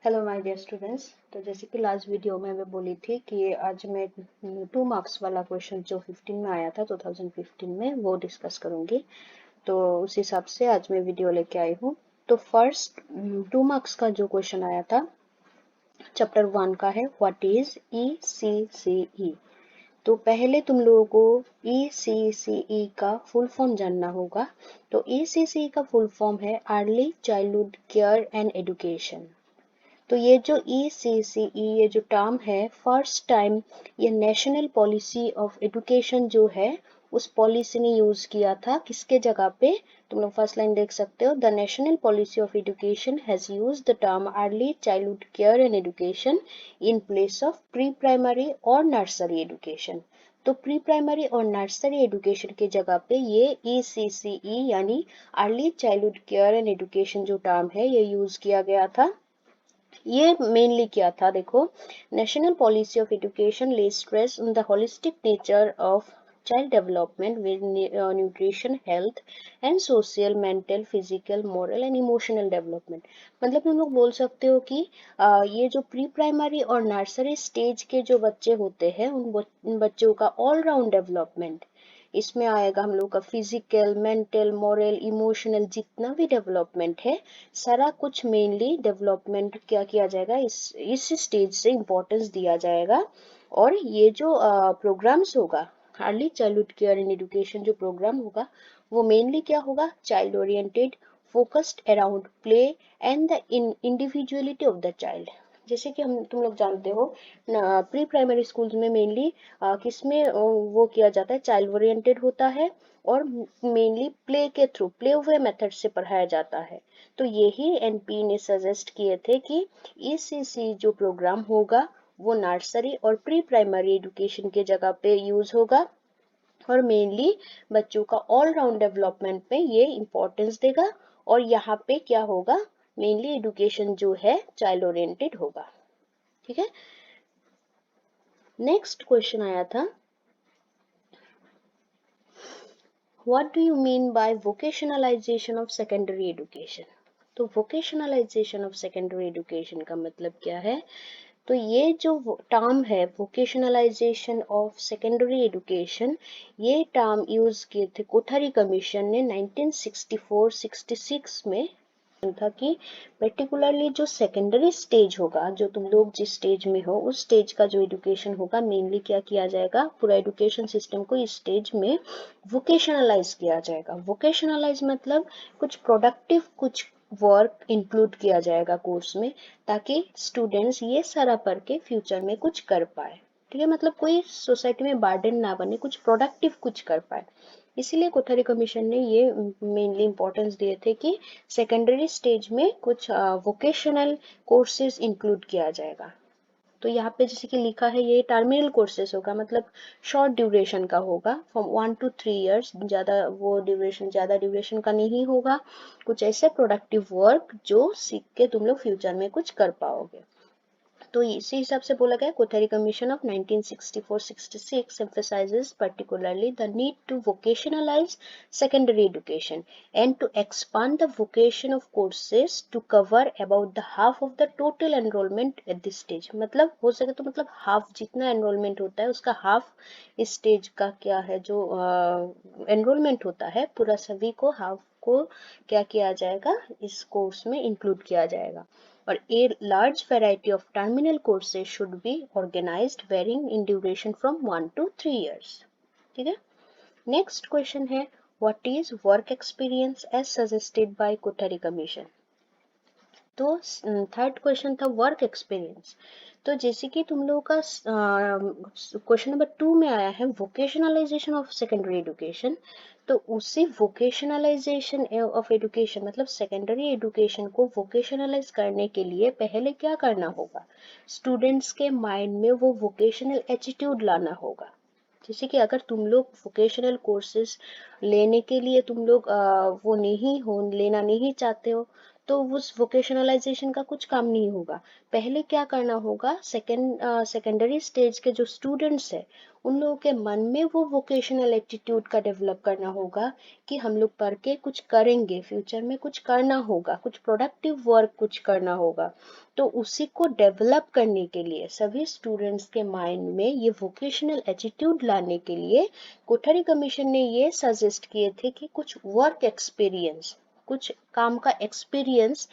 Hello my dear students. तो जैसे कि लास्ट वीडियो में मैं बोली थी कि आज मैं 2 मार्क्स वाला क्वेश्चन जो 15 में आया था 2015 में वो डिस्कस करूंगी। तो उस हिसाब से आज मैं वीडियो लेके आई हूँ। तो फर्स्ट 2 मार्क्स का जो क्वेश्चन आया था चैप्टर 1 का है व्हाट इज ECCE। तो पहले तुम लोगों को ECCE का फुल फॉर्म जानना होगा। तो ECCE का फुल फॉर्म है early childhood care and education. तो ये जो ECCE ये जो टर्म है फर्स्ट टाइम ये नेशनल पॉलिसी ऑफ एजुकेशन जो है उस पॉलिसी ने यूज किया था किसके जगह पे। तुम लोग फर्स्ट लाइन देख सकते हो, the national policy of education has use the term early childhood care and education in place of pre primary और नर्सरी एजुकेशन। तो प्री प्राइमरी और नर्सरी एजुकेशन के जगह पे ये ECCE यानी early childhood care and education जो term है ये यूज किया गया था। ये मेनली क्या था देखो, नेशनल पॉलिसी ऑफ एजुकेशन ले stress on the holistic nature of child development with nutrition health and social mental physical moral and emotional development. मतलब तुम लोग बोल सकते हो कि ये जो प्री प्राइमरी और नर्सरी स्टेज के जो बच्चे होते हैं उन बच्चों का ऑल राउंड डेवलपमेंट इसमें आएगा। हम लोग का फिजिकल मेंटल मॉरल इमोशनल जितना भी डेवलपमेंट है सारा कुछ मेनली डेवलपमेंट क्या किया जाएगा, इस स्टेज से इम्पोर्टेंस दिया जाएगा। और ये जो प्रोग्राम्स होगा early childhood care and education जो प्रोग्राम होगा वो मेनली क्या होगा, child oriented focused around play and the individuality of the child. जैसे कि हम तुम लोग जानते हो प्री प्राइमरी स्कूल्स में मेनली किसमें वो किया जाता है, चाइल्ड ओरिएंटेड होता है और मेनली प्ले के थ्रू प्ले वे मेथड से पढ़ाया जाता है। तो यही एनपी ने सजेस्ट किए थे कि ECC जो प्रोग्राम होगा वो नर्सरी और प्री प्राइमरी एजुकेशन के जगह पे यूज होगा और मेनली बच्चों का ऑल राउंड डेवलपमेंट में ये इम्पोर्टेंस देगा। और यहाँ पे क्या होगा, मेनली एजुकेशन जो है चाइल्ड ओरिएंटेड होगा। ठीक है, नेक्स्ट क्वेश्चन आया था what do you mean by vocationalisation of secondary education. तो वोकेशनलाइजेशन ऑफ सेकेंडरी एजुकेशन का मतलब क्या है। तो ये जो टर्म है वोकेशनलाइजेशन ऑफ सेकेंडरी एजुकेशन ये टर्म यूज किए थे कोठारी कमीशन ने 1964-66 में था कि पर्टिकुलरली जो सेकेंडरी स्टेज होगा, जो तुम लोग जिस स्टेज में हो उस स्टेज का जो एजुकेशन होगा मेनली क्या किया जाएगा, पूरा एजुकेशन सिस्टम को इस स्टेज में वोकेशनलाइज किया जाएगा। वोकेशनलाइज मतलब कुछ प्रोडक्टिव कुछ वर्क इंक्लूड किया जाएगा कोर्स में ताकि स्टूडेंट्स ये सारा पढ़ के फ्यूचर में कुछ कर पाए। ठीक है, मतलब कोई सोसाइटी में बर्डन ना बने, कुछ प्रोडक्टिव कुछ कर पाए। इसीलिए कोठारी कमीशन ने ये मेनली इंपॉर्टेंस दिए थे कि सेकेंडरी स्टेज में कुछ वोकेशनल कोर्सेज इंक्लूड किया जाएगा। तो यहाँ पे जैसे कि लिखा है ये टर्मिनल कोर्सेज होगा, मतलब शॉर्ट ड्यूरेशन का होगा फ्रॉम 1 to 3 years, ज़्यादा वो ड्यूरेशन ज़्यादा ड्यूरेशन का नहीं होगा। कुछ ऐसे प्रोडक्टिव वर्क जो सीख के तुम लोग फ्यूचर में कुछ कर पाओगे। तो इसी हिसाब से बोला गया Kothari commission of 1964-66 emphasizes particularly the need to vocationalize secondary education and to expand the vocation of courses to cover about the half of the total enrollment at this stage। मतलब हो सके तो मतलब हाफ जितना एनरोलमेंट होता है उसका half इस स्टेज का क्या है, जो एनरोलमेंट होता है पूरा सभी को हाफ को क्या किया जाएगा, इस कोर्स में इंक्लूड किया जाएगा। और a large variety of terminal courses should be organized varying in duration from 1 to 3 years। ठीक है, नेक्स्ट क्वेश्चन है what is work experience as suggested by Kothari commission. तो थर्ड क्वेश्चन था वर्क एक्सपीरियंस। तो जैसे कि तुम लोगों का क्वेश्चन नंबर 2 में आया है वोकेशनलाइजेशन ऑफ सेकेंडरी एजुकेशन, तो उसी वोकेशनलाइजेशन ऑफ एजुकेशन मतलब सेकेंडरी एजुकेशन को वोकेशनलाइज करने के लिए पहले क्या करना होगा, स्टूडेंट्स के माइंड में वो वोकेशनल एटीट्यूड लाना होगा। जैसे कि अगर तुम लोग वोकेशनल कोर्सेज लेने के लिए तुम लोग वो नहीं हो लेना नहीं चाहते हो तो उस वोकेशनलाइजेशन का कुछ काम नहीं होगा। पहले क्या करना होगा, सेकेंडरी स्टेज के जो स्टूडेंट्स है उन लोगों के मन में वो वोकेशनल एटीट्यूड का डेवलप करना होगा कि हम लोग पढ़ के कुछ करेंगे, फ्यूचर में कुछ करना होगा, कुछ प्रोडक्टिव वर्क कुछ करना होगा। तो उसी को डेवलप करने के लिए सभी स्टूडेंट्स के माइंड में ये वोकेशनल एटीट्यूड लाने के लिए कोठारी कमीशन ने ये सजेस्ट किए थे कि कुछ वर्क एक्सपीरियंस, कुछ काम का एक्सपीरियंस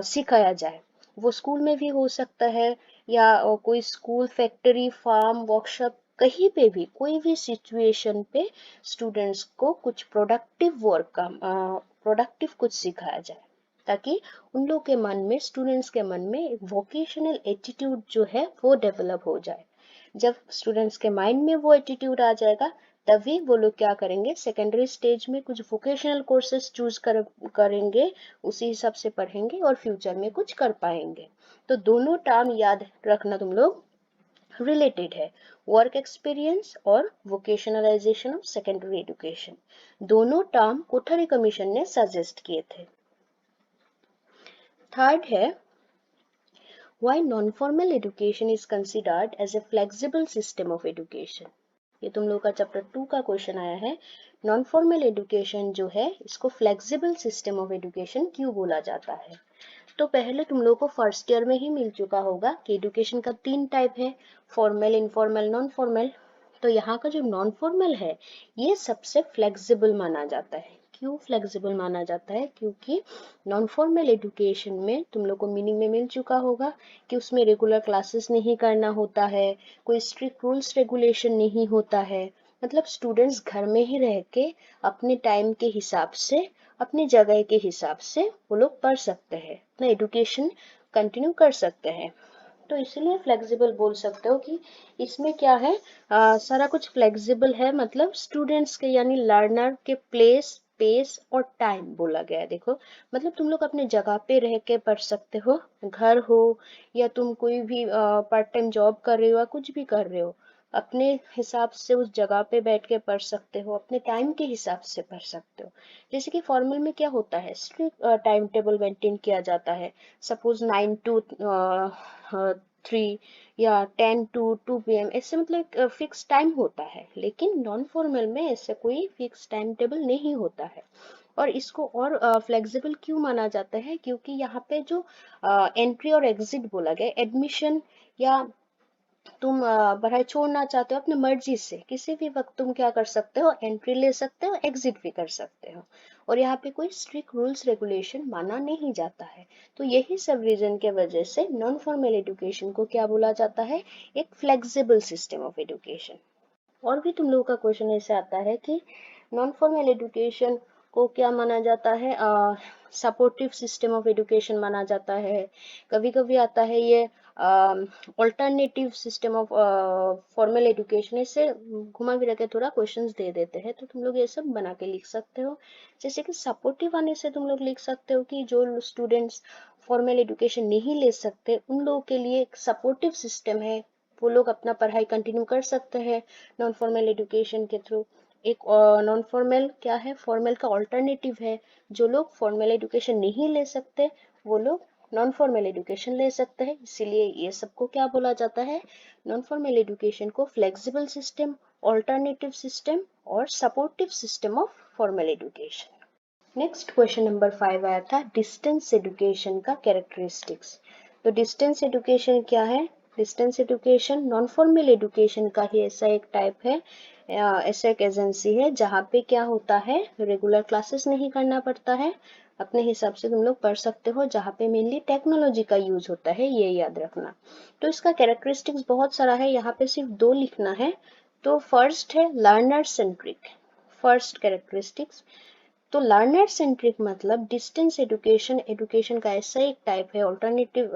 सिखाया जाए। वो स्कूल में भी हो सकता है या कोई स्कूल, फैक्ट्री, फार्म, वर्कशॉप, कहीं पे भी कोई भी सिचुएशन पे स्टूडेंट्स को कुछ प्रोडक्टिव वर्क का प्रोडक्टिव कुछ सिखाया जाए, ताकि उन लोग के मन में, स्टूडेंट्स के मन में वोकेशनल एटीट्यूड जो है वो डेवलप हो जाए। जब स्टूडेंट्स के माइंड में वो एटीट्यूड आ जाएगा तभी वो लोग क्या करेंगे, सेकेंडरी स्टेज में कुछ वोकेशनल कोर्सेज चूज करेंगे, उसी हिसाब से पढ़ेंगे और फ्यूचर में कुछ कर पाएंगे। तो दोनों टर्म याद रखना तुम लोग, रिलेटेड है, वर्क एक्सपीरियंस और वोकेशनलाइजेशन ऑफ सेकेंडरी एजुकेशन। दोनों टर्म कोठारी कमीशन ने सजेस्ट किए थे। थर्ड है, why non-formal education is considered as a flexible system of education। ये तुम लोग का चैप्टर 2 का क्वेश्चन आया है। नॉन फॉर्मल एजुकेशन जो है इसको फ्लेक्सिबल सिस्टम ऑफ एजुकेशन क्यों बोला जाता है। तो पहले तुम लोग को फर्स्ट ईयर में ही मिल चुका होगा कि एजुकेशन का 3 टाइप है, फॉर्मल, इनफॉर्मल, नॉन फॉर्मल। तो यहाँ का जो नॉन फॉर्मल है ये सबसे फ्लेक्सिबल माना जाता है। क्यों फ्लेक्सिबल माना जाता है, क्योंकि नॉन फॉर्मल एजुकेशन में तुम लोग को मीनिंग में मिल चुका होगा कि उसमें रेगुलर क्लासेस नहीं करना होता है, कोई स्ट्रिक्ट रूल्स रेगुलेशन नहीं होता है। मतलब स्टूडेंट्स घर में ही रह के अपने टाइम के हिसाब से, अपनी जगह के हिसाब से वो लोग पढ़ सकते हैं, अपना एजुकेशन कंटिन्यू कर सकते हैं। तो इसलिए फ्लेक्सिबल बोल सकते हो कि इसमें क्या है, सारा कुछ फ्लेक्सिबल है, मतलब स्टूडेंट्स के यानी लर्नर के प्लेस, पेस और टाइम बोला गया है। देखो मतलब तुम लोग अपने जगह पे रह के पढ़ सकते हो, घर हो या तुम कोई भी पार्ट टाइम जॉब कर रहे हो या कुछ भी कर रहे हो, अपने हिसाब से उस जगह पे बैठ के पढ़ सकते हो, अपने टाइम के हिसाब से पढ़ सकते हो। जैसे कि फॉर्मल में क्या होता है, स्ट्रिक्ट टाइम टेबल मेंटेन किया जाता है। सपोज 9 to 3 या 10 to 2 PM, ऐसे मतलब फिक्स टाइम होता है। लेकिन नॉन फॉर्मल में ऐसे कोई फिक्स टाइम टेबल नहीं होता है। और इसको और फ्लेक्सिबल क्यों माना जाता है, क्योंकि यहाँ पे जो एंट्री और एग्जिट बोला गया, एडमिशन या तुम पढ़ाई छोड़ना चाहते हो अपने मर्जी से किसी भी वक्त तुम क्या कर सकते हो, एंट्री ले सकते हो, एग्जिट भी कर सकते हो। और यहाँ पे कोई स्ट्रिक्ट रूल्स रेगुलेशन माना नहीं जाता है। तो यही सब रीजन के वजह से नॉन फॉर्मल एजुकेशन को क्या बोला जाता है, एक फ्लेक्सिबल सिस्टम ऑफ एजुकेशन। और भी तुम लोगों का क्वेश्चन ऐसे आता है कि नॉन फॉर्मल एजुकेशन को क्या माना जाता है, सपोर्टिव सिस्टम ऑफ एजुकेशन माना जाता है। कभी कभी आता है ये alternative system of formal education. इससे घुमा फिरा के थोड़ा क्वेश्चंस दे देते हैं, तो तुम लोग ये सब बना के लिख सकते हो। जैसे कि सपोर्टिव आने से तुम लोग लिख सकते हो कि जो स्टूडेंट्स फॉर्मल एजुकेशन नहीं ले सकते उन लोगों के लिए एक सपोर्टिव सिस्टम है, वो लोग अपना पढ़ाई कंटिन्यू कर सकते हैं नॉन फॉर्मल एजुकेशन के थ्रू। एक नॉन फॉर्मल क्या है, फॉर्मल का ऑल्टरनेटिव है। जो लोग फॉर्मल एजुकेशन नहीं ले सकते वो लोग नॉन फॉर्मल एजुकेशन ले सकते हैं। इसीलिए ये सबको क्या बोला जाता है, नॉन फॉर्मल एजुकेशन को फ्लेक्सिबल सिस्टम, ऑल्टरनेटिव सिस्टम और supportive system of formal education. Next question number 5 आया था डिस्टेंस एजुकेशन का कैरेक्टरिस्टिक्स। तो डिस्टेंस एजुकेशन क्या है, distance education non formal education का ही ऐसा एक टाइप है, ऐसा एक एजेंसी है जहाँ पे क्या होता है, रेगुलर क्लासेस नहीं करना पड़ता है, अपने हिसाब से तुम लोग पढ़ सकते हो, जहाँ पे मेनली टेक्नोलॉजी का यूज होता है, ये याद रखना। तो इसका कैरेक्टरिस्टिक्स बहुत सारा है, यहाँ पे सिर्फ 2 लिखना है। तो फर्स्ट है लर्नर सेंट्रिक, फर्स्ट कैरेक्टरिस्टिक्स। तो लर्नर सेंट्रिक मतलब डिस्टेंस एजुकेशन, एजुकेशन का ऐसा एक टाइप है, ऑल्टरनेटिव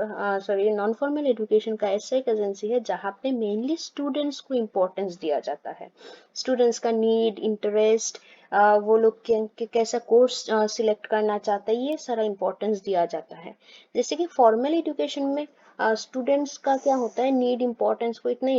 नॉन फॉर्मल एजुकेशन का ऐसा एक एजेंसी है जहाँ पे मेनली स्टूडेंट्स को इम्पोर्टेंस दिया जाता है। स्टूडेंट्स का नीड, इंटरेस्ट, वो लोग कैसा कोर्स सिलेक्ट करना चाहता है, ये सारा इम्पोर्टेंस दिया जाता है। जैसे कि फॉर्मल एजुकेशन में स्टूडेंट्स का क्या होता है, नीड, इम्पोर्टेंस को इतना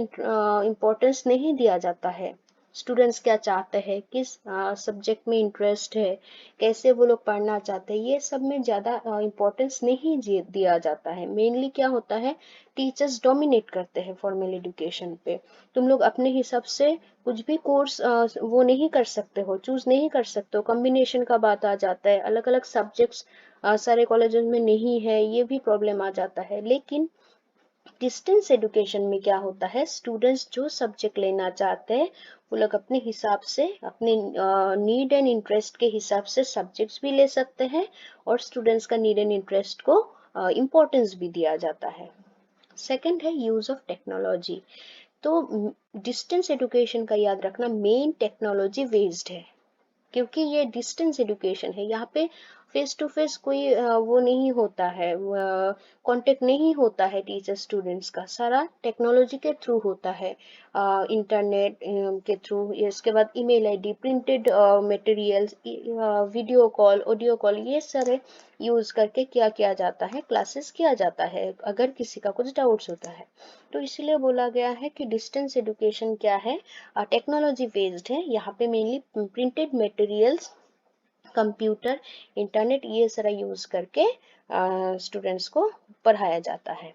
इम्पोर्टेंस नहीं दिया जाता है। स्टूडेंट्स क्या चाहते हैं, किस सब्जेक्ट में इंटरेस्ट है, कैसे वो लोग पढ़ना चाहते हैं, ये सब में ज़्यादा इम्पोर्टेंस नहीं दिया जाता है। मेनली क्या होता है, टीचर्स डोमिनेट करते हैं फॉर्मल एजुकेशन पे। तुम लोग अपने हिसाब से कुछ भी कोर्स वो नहीं कर सकते हो, चूज नहीं कर सकते हो, कॉम्बिनेशन का बात आ जाता है, अलग अलग सब्जेक्ट्स सारे कॉलेजेस में नहीं है, ये भी प्रॉब्लम आ जाता है। लेकिन डिस्टेंस एजुकेशन में क्या होता है, स्टूडेंट्स जो सब्जेक्ट लेना चाहते हैं वो लोग अपने हिसाब से, अपने नीड एंड इंटरेस्ट के हिसाब से सब्जेक्ट्स भी ले सकते हैं, और स्टूडेंट्स का नीड एंड इंटरेस्ट को इम्पोर्टेंस भी दिया जाता है। सेकंड है यूज ऑफ टेक्नोलॉजी। तो डिस्टेंस एजुकेशन का याद रखना, मेन टेक्नोलॉजी बेस्ड है, क्योंकि ये डिस्टेंस एजुकेशन है। यहाँ पे फेस टू फेस कोई वो नहीं होता है, कांटेक्ट नहीं होता है टीचर स्टूडेंट्स का, सारा टेक्नोलॉजी के थ्रू होता है, इंटरनेट के थ्रू। इसके बाद email ID, printed materials, video call, audio call, ये सारे यूज करके क्या किया जाता है, क्लासेस किया जाता है अगर किसी का कुछ डाउट्स होता है। तो इसीलिए बोला गया है कि डिस्टेंस एजुकेशन क्या है, टेक्नोलॉजी बेस्ड है। यहाँ पे mainly printed materials, computer, internet, ये सारा यूज करके स्टूडेंट्स को पढ़ाया जाता है।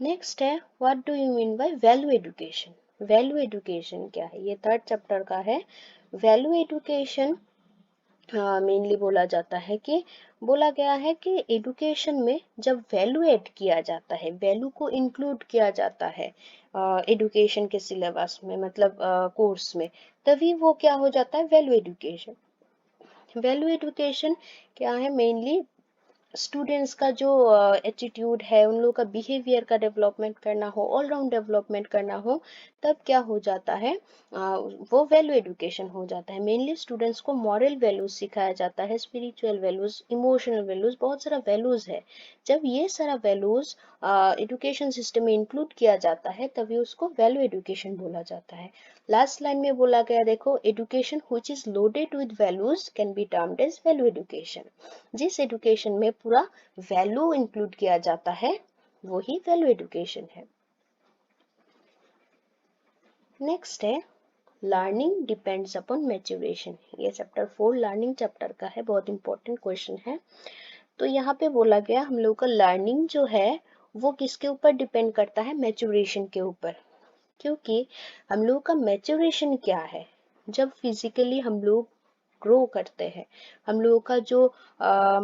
नेक्स्ट है, what do you mean by value education. Value education क्या है, ये थर्ड चैप्टर का है। वैल्यू एजुकेशन मेनली बोला जाता है कि, बोला गया है कि एडुकेशन में जब वैल्यू ऐड किया जाता है, वैल्यू को इंक्लूड किया जाता है एडुकेशन के सिलेबस में, मतलब कोर्स में, तभी वो क्या हो जाता है, वैल्यू एडुकेशन। वैल्यू एडुकेशन क्या है, मेनली स्टूडेंट्स का जो एटीट्यूड है, उन लोगों का बिहेवियर का डेवलपमेंट करना हो, ऑलराउंड डेवलपमेंट करना हो, तब क्या हो जाता है, वो वैल्यू एजुकेशन हो जाता है। मेनली स्टूडेंट्स को मॉरल वैल्यूज सिखाया जाता है, स्पिरिचुअल वैल्यूज, इमोशनल वैल्यूज, बहुत सारा वैल्यूज है। जब ये सारा वैल्यूज एजुकेशन सिस्टम में इंक्लूड किया जाता है, तभी उसको वैल्यू एजुकेशन बोला जाता है। लास्ट लाइन में बोला गया, देखो, education which is loaded with values can be termed as value education. जिस एजुकेशन में पूरा वैल्यू इंक्लूड किया जाता है, वो ही वैल्यू एजुकेशन है। नेक्स्ट है, लर्निंग डिपेंड्स अपॉन मैच्योरेशन। ये चैप्टर 4 लर्निंग चैप्टर का है, बहुत इंपॉर्टेंट क्वेश्चन है। तो यहाँ पे बोला गया, हम लोग का लर्निंग जो है वो किसके ऊपर डिपेंड करता है, मैच्योरेशन के ऊपर। क्योंकि हम लोग का मैच्योरेशन क्या है, जब फिजिकली हम लोग ग्रो करते हैं, हम लोगों का जो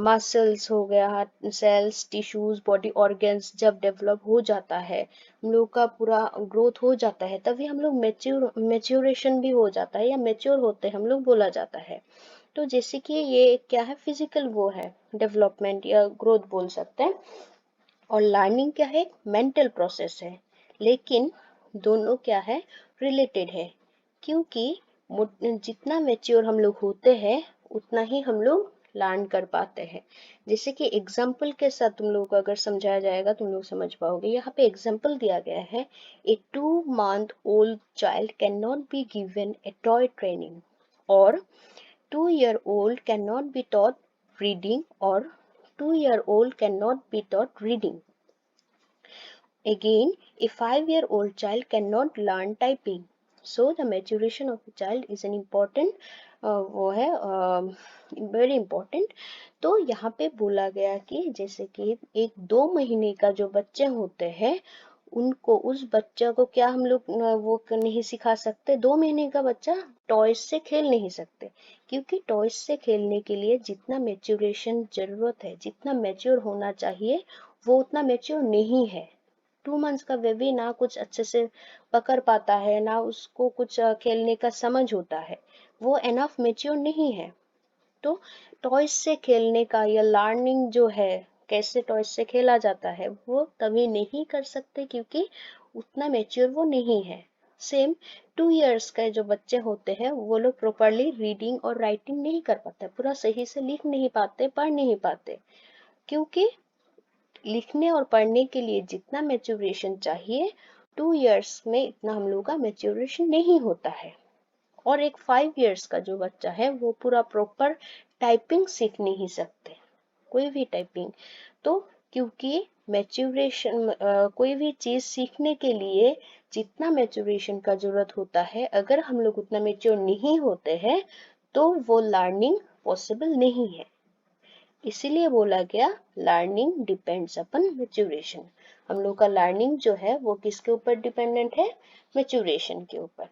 मसल्स हो गया, सेल्स, टिश्यूज, बॉडी ऑर्गन्स जब डेवलप हो जाता है, हम लोग का पूरा ग्रोथ हो जाता है, तभी हम लोग मैच्योरेशन भी हो जाता है, या मैच्योर होते हैं हम लोग बोला जाता है। तो जैसे कि ये क्या है, फिजिकल वो है, डेवलपमेंट या ग्रोथ बोल सकते हैं, और लर्निंग क्या है, मेंटल प्रोसेस है। लेकिन दोनों क्या है, रिलेटेड है, क्योंकि जितना मैच्योर हम लोग होते हैं उतना ही हम लोग लर्न कर पाते हैं। जैसे कि एग्जाम्पल के साथ तुम लोग को अगर समझाया जाएगा, तुम लोग समझ पाओगे। यहाँ पे एग्जाम्पल दिया गया है, ए 2 month old child can not be given A toy training, और 2-year-old cannot be taught reading, or 2-year-old cannot be taught reading. Again, a 5-year-old child cannot learn typing. So the maturation of a child is an important वो है very important. तो यहाँ पे बोला गया कि जैसे कि 1-2 महीने का जो बच्चे होते हैं, उनको, उस बच्चा को क्या हम लोग वो नहीं सिखा सकते, 2 महीने का बच्चा टॉयज से खेल नहीं सकते, क्योंकि टॉयज से खेलने के लिए जितना मेच्योरेशन जरूरत है, जितना मैच्योर होना चाहिए, वो उतना मैच्योर नहीं है। 2 मंथ्स का बेबी ना कुछ अच्छे से पकड़ पाता है, ना उसको कुछ खेलने का समझ होता है, वो एनफ मेच्योर नहीं है। तो टॉयज से खेलने का या लर्निंग जो है, कैसे टॉयज से खेला जाता है, वो तभी नहीं कर सकते, क्योंकि उतना मेच्योर वो नहीं है। सेम 2 इयर्स के जो बच्चे होते हैं, वो लोग प्रॉपरली रीडिंग और राइटिंग नहीं कर पाते, पूरा सही से लिख नहीं पाते, पढ़ नहीं पाते, क्योंकि लिखने और पढ़ने के लिए जितना मैच्योरेशन चाहिए, 2 इयर्स में इतना हम लोग का मैच्योरेशन नहीं होता है। और एक 5 इयर्स का जो बच्चा है, वो पूरा प्रॉपर टाइपिंग सीख नहीं सकते, कोई भी टाइपिंग। तो क्योंकि मैच्योरेशन, कोई भी चीज सीखने के लिए जितना मैच्योरेशन का जरूरत होता है, अगर हम लोग उतना मैच्योर नहीं होते हैं तो वो लर्निंग पॉसिबल नहीं है। इसीलिए बोला गया लर्निंग डिपेंड्स अपन मैच्योरेशन। हम लोग का लर्निंग जो है वो किसके ऊपर डिपेंडेंट है? मैच्योरेशन के ऊपर।